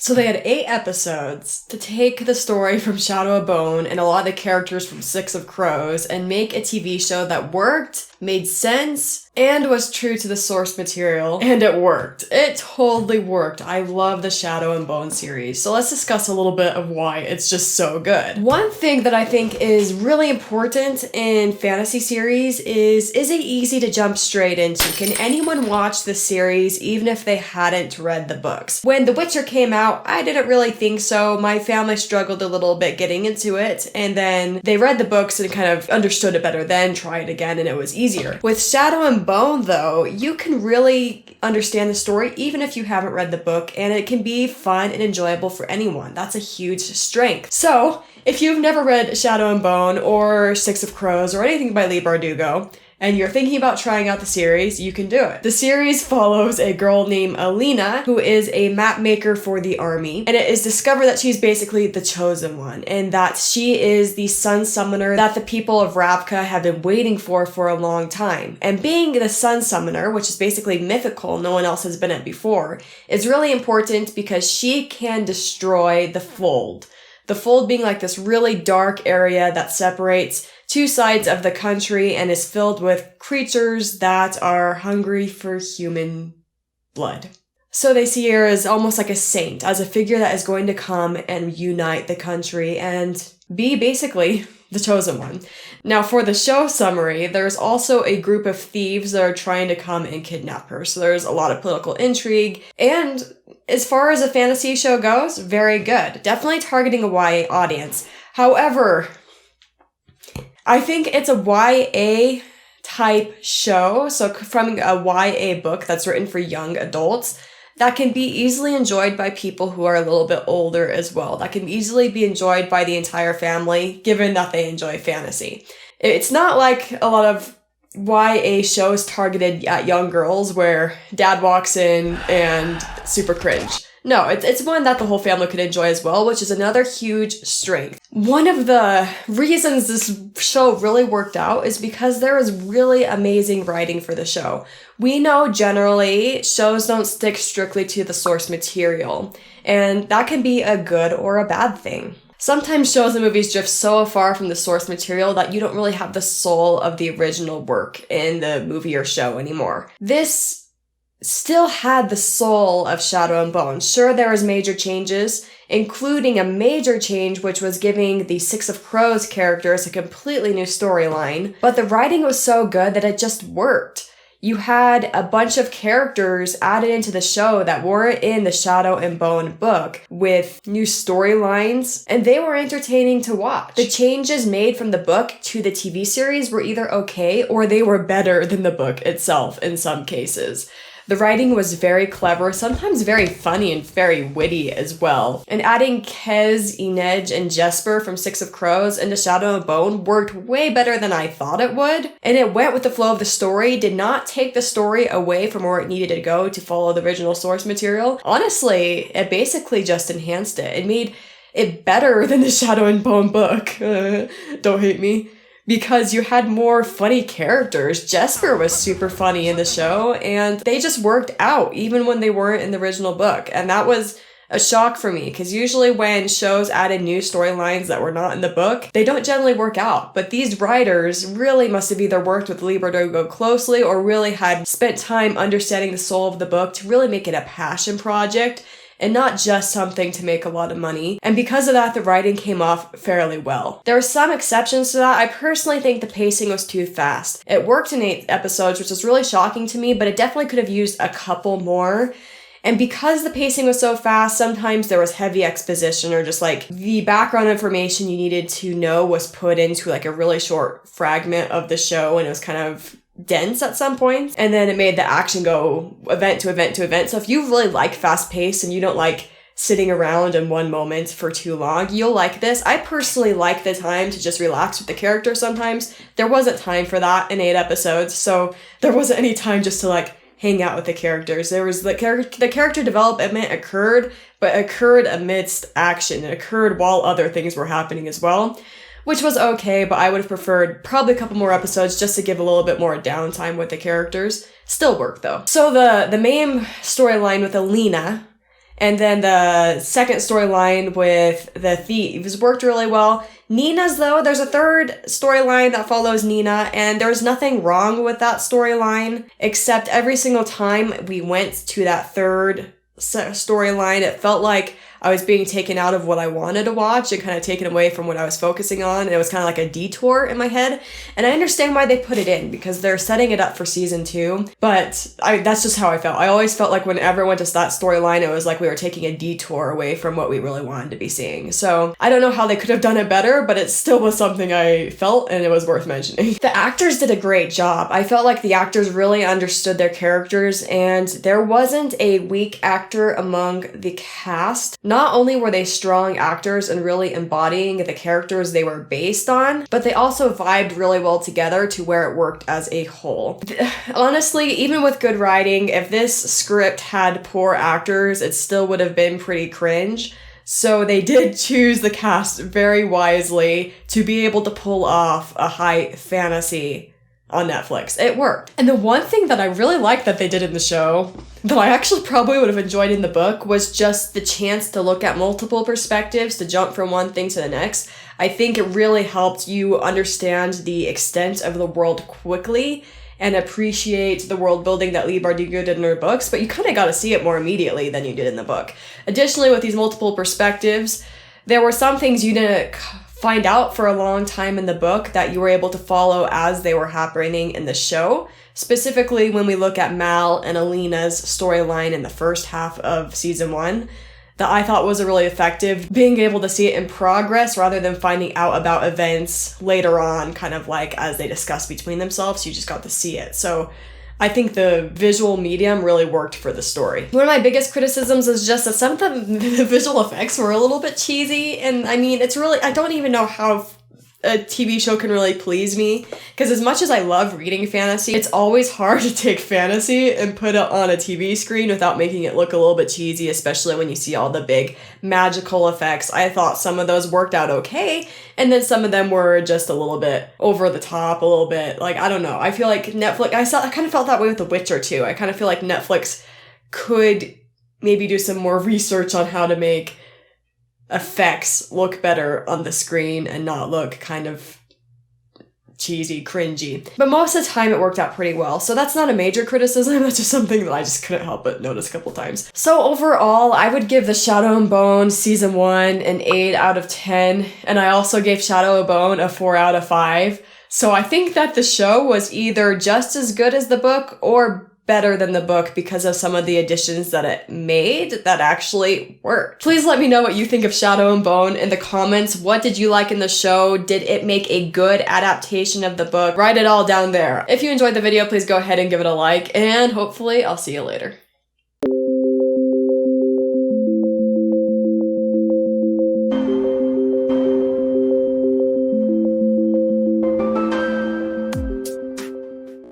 So they had 8 episodes to take the story from Shadow and Bone and a lot of the characters from Six of Crows and make a TV show that worked, made sense, and was true to the source material. And it worked. It totally worked. I love the Shadow and Bone series. So let's discuss a little bit of why it's just so good. One thing that I think is really important in fantasy series is it easy to jump straight into? Can anyone watch the series even if they hadn't read the books? When The Witcher came out, I didn't really think so. My family struggled a little bit getting into it, and then they read the books and kind of understood it better then, tried again, and it was easier. With Shadow and Bone, though, you can really understand the story even if you haven't read the book, and it can be fun and enjoyable for anyone. That's a huge strength. So, if you've never read Shadow and Bone or Six of Crows or anything by Leigh Bardugo, and you're thinking about trying out the series, you can do it. The series follows a girl named Alina, who is a map maker for the army, and it is discovered that she's basically the chosen one, and that she is the sun summoner that the people of Ravka have been waiting for a long time. And being the sun summoner, which is basically mythical, no one else has been it before, is really important because she can destroy the fold. The fold being like this really dark area that separates 2 sides of the country and is filled with creatures that are hungry for human blood. So they see her as almost like a saint, as a figure that is going to come and unite the country and be basically the chosen one. Now for the show summary, there's also a group of thieves that are trying to come and kidnap her. So there's a lot of political intrigue, and as far as a fantasy show goes, very good. Definitely targeting a YA audience. However, I think it's a YA type show, so from a YA book that's written for young adults, that can be easily enjoyed by people who are a little bit older as well. That can easily be enjoyed by the entire family, given that they enjoy fantasy. It's not like a lot of YA shows targeted at young girls where dad walks in and super cringe. No, it's one that the whole family could enjoy as well, which is another huge strength. One of the reasons this show really worked out is because there is really amazing writing for the show. We know generally shows don't stick strictly to the source material, and that can be a good or a bad thing. Sometimes shows and movies drift so far from the source material that you don't really have the soul of the original work in the movie or show anymore. This still had the soul of Shadow and Bone. Sure, there was major changes, including a major change which was giving the Six of Crows characters a completely new storyline, but the writing was so good that it just worked. You had a bunch of characters added into the show that weren't in the Shadow and Bone book with new storylines, and they were entertaining to watch. The changes made from the book to the TV series were either okay or they were better than the book itself in some cases. The writing was very clever, sometimes very funny and very witty as well. And adding Kez, Inej, and Jesper from Six of Crows into Shadow and Bone worked way better than I thought it would. And it went with the flow of the story, did not take the story away from where it needed to go to follow the original source material. Honestly, it basically just enhanced it. It made it better than the Shadow and Bone book. Don't hate me. Because you had more funny characters. Jesper was super funny in the show, and they just worked out even when they weren't in the original book. And that was a shock for me, because usually when shows added new storylines that were not in the book, they don't generally work out. But these writers really must have either worked with Leigh Bardugo closely or really had spent time understanding the soul of the book to really make it a passion project and not just something to make a lot of money. And because of that, the writing came off fairly well. There are some exceptions to that. I personally think the pacing was too fast. It worked in 8 episodes, which was really shocking to me, but it definitely could have used a couple more. And because the pacing was so fast, sometimes there was heavy exposition or just like the background information you needed to know was put into like a really short fragment of the show, and it was kind of dense at some points, and then it made the action go event to event to event. So if you really like fast pace and you don't like sitting around in one moment for too long, you'll like this. I personally like the time to just relax with the character sometimes. There wasn't time for that in 8 episodes, so there wasn't any time just to like hang out with the characters. There was the character development occurred, but occurred amidst action. It occurred while other things were happening as well, which was okay, but I would have preferred probably a couple more episodes just to give a little bit more downtime with the characters. Still worked though. So the main storyline with Alina And then the second storyline with the thieves worked really well. Nina's, though, there's a third storyline that follows Nina, and there's nothing wrong with that storyline, except every single time we went to that third storyline, it felt like I was being taken out of what I wanted to watch and kind of taken away from what I was focusing on. And it was kind of like a detour in my head. And I understand why they put it in, because they're setting it up for season 2. But that's just how I felt. I always felt like whenever I went to that storyline, it was like we were taking a detour away from what we really wanted to be seeing. So I don't know how they could have done it better, but it still was something I felt, and it was worth mentioning. The actors did a great job. I felt like the actors really understood their characters, and there wasn't a weak actor among the cast. Not only were they strong actors and really embodying the characters they were based on, but they also vibed really well together to where it worked as a whole. Honestly, even with good writing, if this script had poor actors, it still would have been pretty cringe. So they did choose the cast very wisely to be able to pull off a high fantasy on Netflix. It worked. And the one thing that I really liked that they did in the show, that I actually probably would have enjoyed in the book, was just the chance to look at multiple perspectives, to jump from one thing to the next. I think it really helped you understand the extent of the world quickly and appreciate the world building that Leigh Bardugo did in her books, but you kind of got to see it more immediately than you did in the book. Additionally, with these multiple perspectives, there were some things you didn't find out for a long time in the book that you were able to follow as they were happening in the show. Specifically, when we look at Mal and Alina's storyline in the first half of season 1, that I thought was really effective, being able to see it in progress rather than finding out about events later on, kind of like as they discuss between themselves. You just got to see it. So I think the visual medium really worked for the story. One of my biggest criticisms is just that some of the visual effects were a little bit cheesy, and I mean, it's really, I don't even know how a TV show can really please me, because as much as I love reading fantasy, it's always hard to take fantasy and put it on a TV screen without making it look a little bit cheesy, especially when you see all the big magical effects. I thought some of those worked out okay, and then some of them were just a little bit over the top, a little bit, like, I don't know. I feel like Netflix, I kind of felt that way with The Witcher too. I kind of feel like Netflix could maybe do some more research on how to make effects look better on the screen and not look kind of cheesy, cringy. But most of the time it worked out pretty well. So that's not a major criticism. That's just something that I just couldn't help but notice a couple times. So overall, I would give the Shadow and Bone season 1 an 8 out of 10. And I also gave Shadow and Bone a 4 out of 5. So I think that the show was either just as good as the book or better than the book because of some of the additions that it made that actually worked. Please let me know what you think of Shadow and Bone in the comments. What did you like in the show? Did it make a good adaptation of the book? Write it all down there. If you enjoyed the video, please go ahead and give it a like, and hopefully I'll see you later.